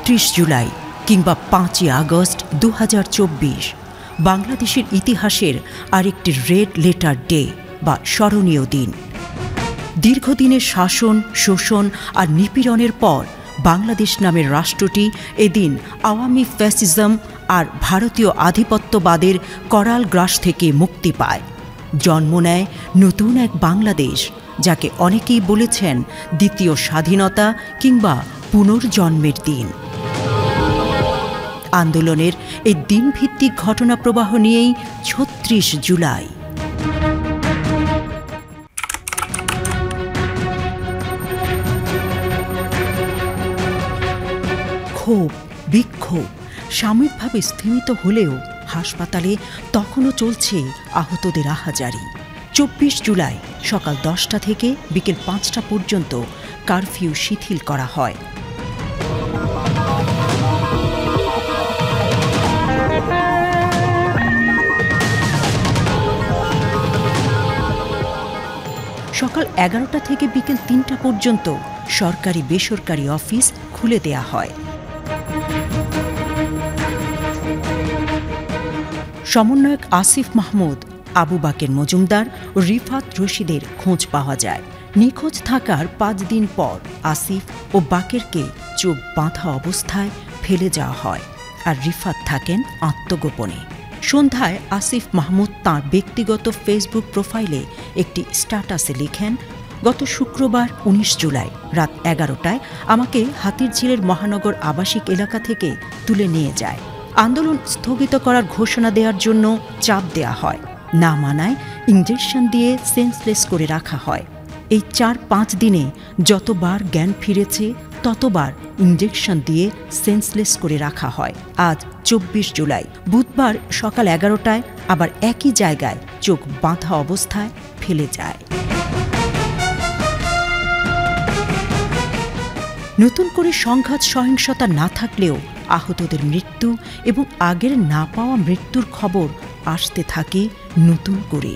৩১ জুলাই কিংবা ৫ই আগস্ট ২০২৪ বাংলাদেশের ইতিহাসের আরেকটি রেড লেটার ডে বা স্মরণীয় দিন। দীর্ঘদিনের শাসন, শোষণ আর নিপীড়নের পর বাংলাদেশ নামের রাষ্ট্রটি এদিন আওয়ামী ফ্যাসিজম আর ভারতীয় আধিপত্যবাদের করাল গ্রাস থেকে মুক্তি পায়। জন্ম নেয় নতুন এক বাংলাদেশ, যাকে অনেকেই বলেছেন দ্বিতীয় স্বাধীনতা কিংবা পুনর্জন্মের দিন। আন্দোলনের এই দিনভিত্তিক ঘটনা প্রবাহ নিয়েই ৩৬ জুলাই। ক্ষোভ, বিক্ষোভ সাময়িকভাবে স্থিমিত হলেও হাসপাতালে তখনও চলছে আহতদের আহাজারি। ২৪ জুলাই সকাল ১০টা থেকে বিকেল ৫টা পর্যন্ত কারফিউ শিথিল করা হয়। সকাল ১১টা থেকে বিকেল ৩টা পর্যন্ত সরকারি বেসরকারি অফিস খুলে দেয়া হয়। সমন্বয়ক আসিফ মাহমুদ, আবু বাকের মজুমদার ও রিফাত রশিদের খোঁজ পাওয়া যায়। নিখোঁজ থাকার ৫ দিন পর আসিফ ও বাকেরকে চোখ বাঁধা অবস্থায় ফেলে যাওয়া হয়, আর রিফাত থাকেন আত্মগোপনে। সন্ধ্যায় আসিফ মাহমুদ তাঁর ব্যক্তিগত ফেসবুক প্রোফাইলে একটি স্ট্যাটাসে লিখেন, গত শুক্রবার ১৯ জুলাই রাত ১১টায় আমাকে হাতিরঝিলের মহানগর আবাসিক এলাকা থেকে তুলে নিয়ে যায়। আন্দোলন স্থগিত করার ঘোষণা দেওয়ার জন্য চাপ দেয়া হয়, না মানায় ইনজেকশন দিয়ে সেন্সলেস করে রাখা হয়। এই ৪-৫ দিনে যতবার জ্ঞান ফিরেছে ততবার ইনজেকশন দিয়ে সেন্সলেস করে রাখা হয়। আজ ২৪ জুলাই বুধবার সকাল ১১টায় আবার একই জায়গায় চোখ বাঁধা অবস্থায় ফেলে যায়। নতুন করে সংঘাত সহিংসতা না থাকলেও আহতদের মৃত্যু এবং আগের না পাওয়া মৃত্যুর খবর আসতে থাকে নতুন করে।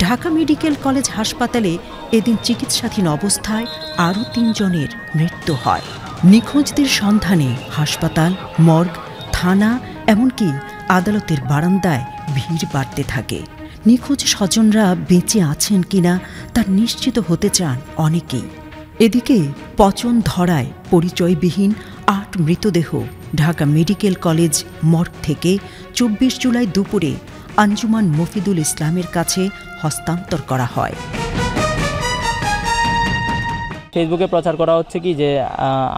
ঢাকা মেডিকেল কলেজ হাসপাতালে এদিন চিকিৎসাধীন অবস্থায় আরও ৩ জনের মৃত্যু হয়। নিখোঁজদের সন্ধানে হাসপাতাল, মর্গ, থানা এমনকি আদালতের বারান্দায় ভিড় বাড়তে থাকে। নিখোঁজ স্বজনরা বেঁচে আছেন কিনা তা নিশ্চিত হতে চান অনেকেই। এদিকে পচন ধরায় পরিচয়বিহীন ৮ মৃতদেহ ঢাকা মেডিকেল কলেজ মর্গ থেকে ২৪ জুলাই দুপুরে আঞ্জুমান মফিদুল ইসলামের কাছে হস্তান্তর করা হয়। ফেসবুকে প্রচার করা হচ্ছে কি যে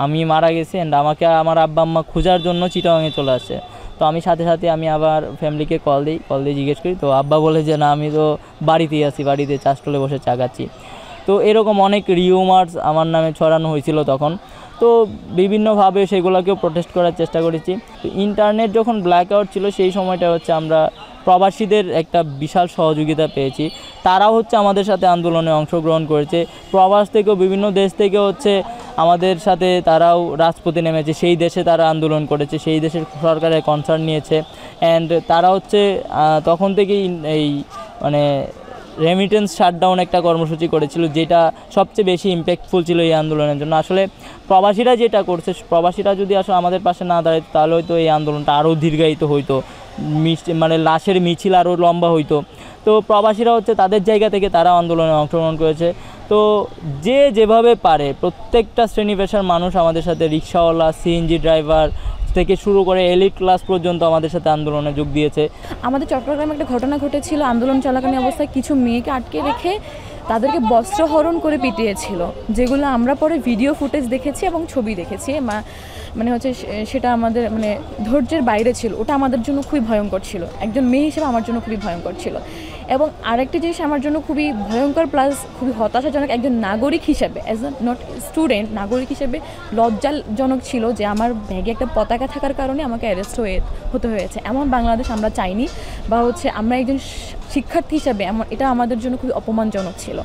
আমি মারা গেছি এন্ড আমাকে আমার আব্বা আম্মা খোঁজার জন্য চিটাগাঙে চলে আসছে। তো আমি সাথে সাথে আমি আবার ফ্যামিলিকে কল দিয়ে জিজ্ঞেস করি। তো আব্বা বলে যে না, আমি তো বাড়িতেই আছি, বাড়িতে চা স্টলে বসে চা খাচ্ছি। তো এরকম অনেক রিউমার্স আমার নামে ছড়ানো হয়েছিল তখন। তো বিভিন্নভাবে সেগুলোকেও প্রোটেস্ট করার চেষ্টা করেছি। তো ইন্টারনেট যখন ব্ল্যাক আউট ছিল সেই সময়টা হচ্ছে আমরা প্রবাসীদের একটা বিশাল সহযোগিতা পেয়েছি। তারাও হচ্ছে আমাদের সাথে আন্দোলনে অংশগ্রহণ করেছে। প্রবাস থেকেও বিভিন্ন দেশ থেকে হচ্ছে আমাদের সাথে তারাও রাজপথে নেমেছে। সেই দেশে তারা আন্দোলন করেছে, সেই দেশের সরকারের কনসার্ন নিয়েছে। অ্যান্ড তারা হচ্ছে তখন থেকেই এই মানে রেমিটেন্স শাটডাউন একটা কর্মসূচি করেছিল, যেটা সবচেয়ে বেশি ইম্প্যাক্টফুল ছিল এই আন্দোলনের জন্য। আসলে প্রবাসীরা যেটা করছে, প্রবাসীরা যদি আসলে আমাদের পাশে না দাঁড়াইতো তাহলে হয়তো এই আন্দোলনটা আরও দীর্ঘায়িত হইতো, মানে লাশের মিছিল আরও লম্বা হইতো। তো প্রবাসীরা হচ্ছে তাদের জায়গা থেকে তারা আন্দোলনে অংশগ্রহণ করেছে। তো যে যেভাবে পারে প্রত্যেকটা শ্রেণী পেশার মানুষ আমাদের সাথে, রিক্সাওয়ালা, সিএনজি ড্রাইভার থেকে শুরু করে এলিট ক্লাস পর্যন্ত আমাদের সাথে আন্দোলনে যোগ দিয়েছে। আমাদের চট্টগ্রামে একটা ঘটনা ঘটেছিল, আন্দোলন চলাকালীন অবস্থায় কিছু মেয়েকে আটকে রেখে তাদেরকে বস্ত্রহরণ করে পিটিয়েছিল, যেগুলো আমরা পরে ভিডিও ফুটেজ দেখেছি এবং ছবি দেখেছি। মানে হচ্ছে সেটা আমাদের মানে ধৈর্যের বাইরে ছিল। ওটা আমাদের জন্য খুবই ভয়ঙ্কর ছিল, একজন মেয়ে হিসেবে আমার জন্য খুবই ভয়ঙ্কর ছিল। এবং আরেকটি জিনিস আমার জন্য খুবই ভয়ঙ্কর প্লাস খুবই হতাশাজনক, একজন নাগরিক হিসেবে, অ্যাজ আ নট স্টুডেন্ট, নাগরিক হিসেবে লজ্জাজনক ছিল যে আমার ব্যাগে একটা পতাকা থাকার কারণে আমাকে অ্যারেস্ট হতে হয়েছে। এমন বাংলাদেশ আমরা চাইনি, বা হচ্ছে আমরা একজন শিক্ষার্থী হিসাবে এটা আমাদের জন্য খুবই অপমানজনক ছিল।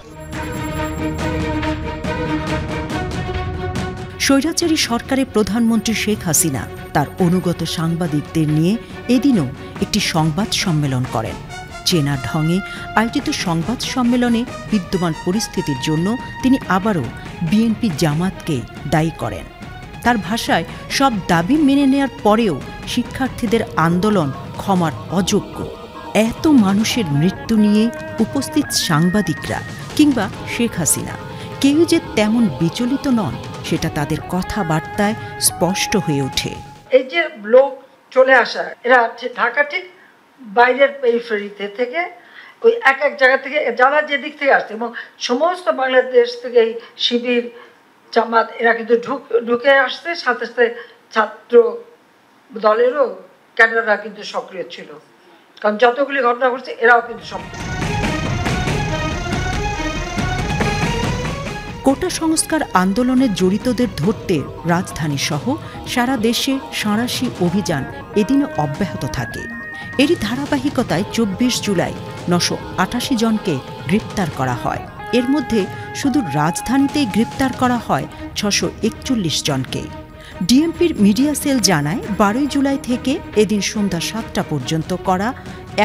স্বৈরাচারী সরকারের প্রধানমন্ত্রী শেখ হাসিনা তার অনুগত সাংবাদিকদের নিয়ে এদিনও একটি সংবাদ সম্মেলন করেন। চেনা ঢঙে আয়োজিত সংবাদ সম্মেলনে বিদ্যমান পরিস্থিতির জন্য তিনি আবারও বিএনপি জামাতকে দায়ী করেন। তার ভাষায় সব দাবি মেনে নেয়ার পরেও শিক্ষার্থীদের আন্দোলন ক্ষমার অযোগ্য। এত মানুষের মৃত্যু নিয়ে উপস্থিত সাংবাদিকরা কিংবা শেখ হাসিনা কেউ যে তেমন বিচলিত নন সেটা তাদের কথাবার্তায় স্পষ্ট হয়ে ওঠে। এই যে লোক চলে আসা, এরা ঢাকা ঠিক বাইরের পেরিফেরিতে থেকে ওই এক এক জায়গা থেকে যারা যেদিক থেকে আসছে, এবং সমস্ত বাংলাদেশ থেকে এই শিবির জামাত এরা কিন্তু ঢুকে আসছে, সাথে সাথে ছাত্র দলেরও ক্যাডাররা কিন্তু সক্রিয় ছিল, কারণ যতগুলি ঘটনা ঘটছে এরাও কিন্তু সক্রিয়। কোটা সংস্কার আন্দোলনে জড়িতদের ধরতে রাজধানী সহ সারা দেশে সাঁড়াশি অভিযান এদিনও অব্যাহত থাকে। এরই ধারাবাহিকতায় ২৪ জুলাই ৯৮৮ জনকে গ্রেপ্তার করা হয়। এর মধ্যে শুধু রাজধানীতেই গ্রেপ্তার করা হয় ৬৪১ জনকে। ডিএমপির মিডিয়া সেল জানায় ১২ জুলাই থেকে এদিন সন্ধ্যা ৭টা পর্যন্ত করা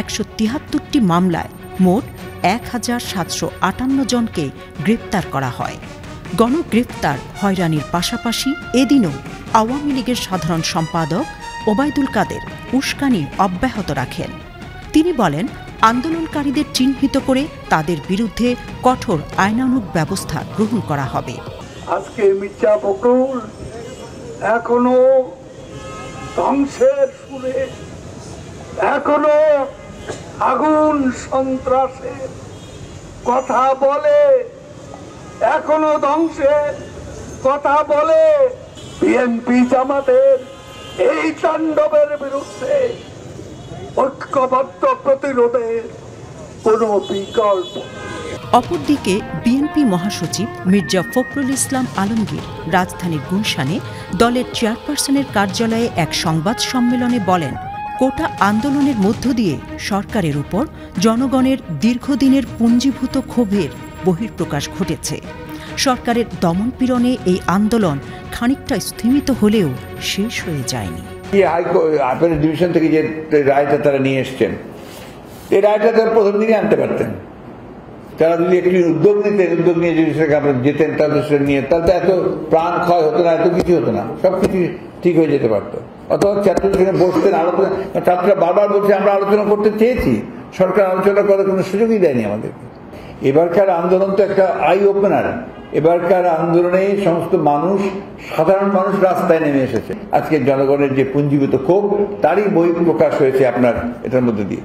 ১৭৩টি মামলায় মোট ১৭৫৮ জনকে গ্রেপ্তার করা হয়। গণগ্রেপ্তার হয়রানির পাশাপাশি এদিনও আওয়ামী লীগের সাধারণ সম্পাদক ওবায়দুল কাদের উস্কানি অব্যাহত রাখেন। তিনি বলেন, আন্দোলনকারীদের চিহ্নিত করে তাদের বিরুদ্ধে কঠোর আইনানুগ ব্যবস্থা গ্রহণ করা হবে। আজকে মির্জা ফখরুল এখনো ধ্বংসের সুরে, এখনো আগুন সন্ত্রাসের কথা বলে, এখনো ধ্বংসের কথা বলে। বিএনপি জামাতের এই তাণ্ডবের বিরুদ্ধে ঐক্যবদ্ধ প্রতিরোধের কোনো বিকল্প। অপরদিকে বিএনপি মহাসচিব মির্জা ফখরুল ইসলাম আলমগীর রাজধানীর গুলশানে দলের চেয়ারপারসনের কার্যালয়ে এক সংবাদ সম্মেলনে বলেন, কোটা আন্দোলনের মধ্য দিয়ে সরকারের উপর জনগণের দীর্ঘদিনের পুঞ্জীভূত ক্ষোভের বহিঃপ্রকাশ ঘটেছে। সরকারের দমনপীড়নে এই আন্দোলন খানিকটা স্থিমিত হলেও শেষ হয়ে যায়নি। হাইকোর্ট ডিভিশন থেকে যে রায়টা তারা নিয়ে এসছেন, এই রায়টা তারা প্রথম দিকে আনতে পারতেন। তারা যদি একটি উদ্যোগ নিতেন, উদ্যোগ নিয়ে যদি সেখানে আপনারা যেতেন, তাহলে সেটা নিয়ে তাহলে এত প্রাণ ক্ষয় হতো না, এত কিছু হতো না, সবকিছু ঠিক হয়ে যেতে পারতো। অথবা ছাত্রদের সঙ্গে বসতেন, আলোচনা। ছাত্ররা বারবার বলছে আমরা আলোচনা করতে চেয়েছি, সরকার আলোচনা করার কোনো সুযোগই দেয়নি আমাদেরকে। এবারকার আন্দোলন তো একটা আই ওপেনার। এবারকার আন্দোলনে সমস্ত মানুষ, সাধারণ মানুষ রাস্তায় নেমে এসেছে। আজকে জনগণের যে পুঞ্জীভূত ক্ষোভ, তারই বহিঃপ্রকাশ হয়েছে আপনার এটার মধ্যে দিয়ে।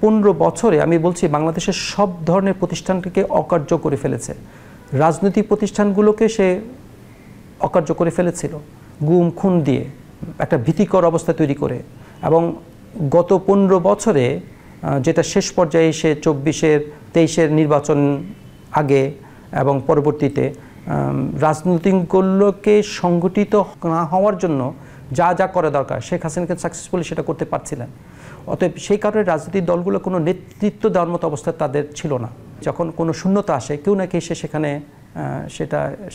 পনেরো বছরে আমি বলছি বাংলাদেশের সব ধরনের প্রতিষ্ঠানকে অকার্য করে ফেলেছে। রাজনৈতিক প্রতিষ্ঠানগুলোকে সে অকার্য করে ফেলেছিল গুম খুন দিয়ে, একটা ভীতিকর অবস্থা তৈরি করে। এবং গত ১৫ বছরে যেটা শেষ পর্যায়ে এসে ২৪-এর ২৩-এর নির্বাচন আগে এবং পরবর্তীতে রাজনীতিগুলোকে সংগঠিত না হওয়ার জন্য যা যা করা দরকার শেখ হাসিনাকে সাকসেসফুলি সেটা করতে পারছিলেন। অতএব সেই কারণে রাজনৈতিক দলগুলো কোনো নেতৃত্ব দেওয়ার মতো অবস্থা তাদের ছিল না। যখন কোনো শূন্যতা আসে, কেউ না কেউ এসে সেখানে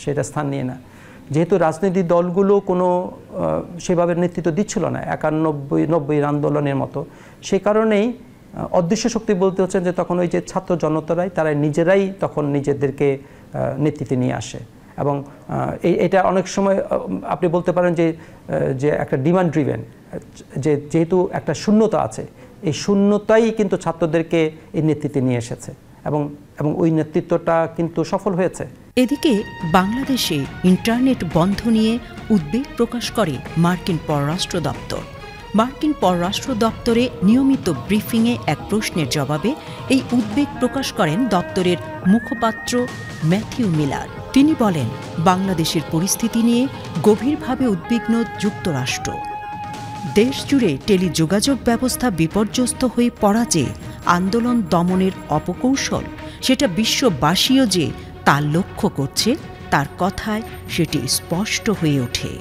সেটা স্থান নিয়ে না। যেহেতু রাজনৈতিক দলগুলো কোনো সেভাবে নেতৃত্ব দিচ্ছিল না ৯১-৯০ আন্দোলনের মতো, সেই কারণেই অদৃশ্য শক্তি বলতে হচ্ছে যে তখন ওই যে ছাত্র জনতারাই তারা নিজেরাই তখন নিজেদেরকে নেতৃত্বে নিয়ে আসে। এবং এটা অনেক সময় আপনি বলতে পারেন যে একটা ডিমান্ড ড্রিভেন, যেহেতু একটা শূন্যতা আছে, এই শূন্যতাই কিন্তু ছাত্রদেরকে এই নেতৃত্বে নিয়ে এসেছে এবং ওই নেতৃত্বটা কিন্তু সফল হয়েছে। এদিকে বাংলাদেশে ইন্টারনেট বন্ধ নিয়ে উদ্বেগ প্রকাশ করে মার্কিন পররাষ্ট্র দপ্তর। মার্কিন পররাষ্ট্র দপ্তরে নিয়মিত ব্রিফিংয়ে এক প্রশ্নের জবাবে এই উদ্বেগ প্রকাশ করেন দপ্তরের মুখপাত্র ম্যাথিউ মিলার। তিনি বলেন, বাংলাদেশের পরিস্থিতি নিয়ে গভীরভাবে উদ্বিগ্ন যুক্তরাষ্ট্র। দেশজুড়ে টেলিযোগাযোগ ব্যবস্থা বিপর্যস্ত হয়ে পড়া যে আন্দোলন দমনের অপকৌশল, সেটা বিশ্ববাসীও যে তা লক্ষ্য করছে, তার কথায় সেটি স্পষ্ট হয়ে ওঠে।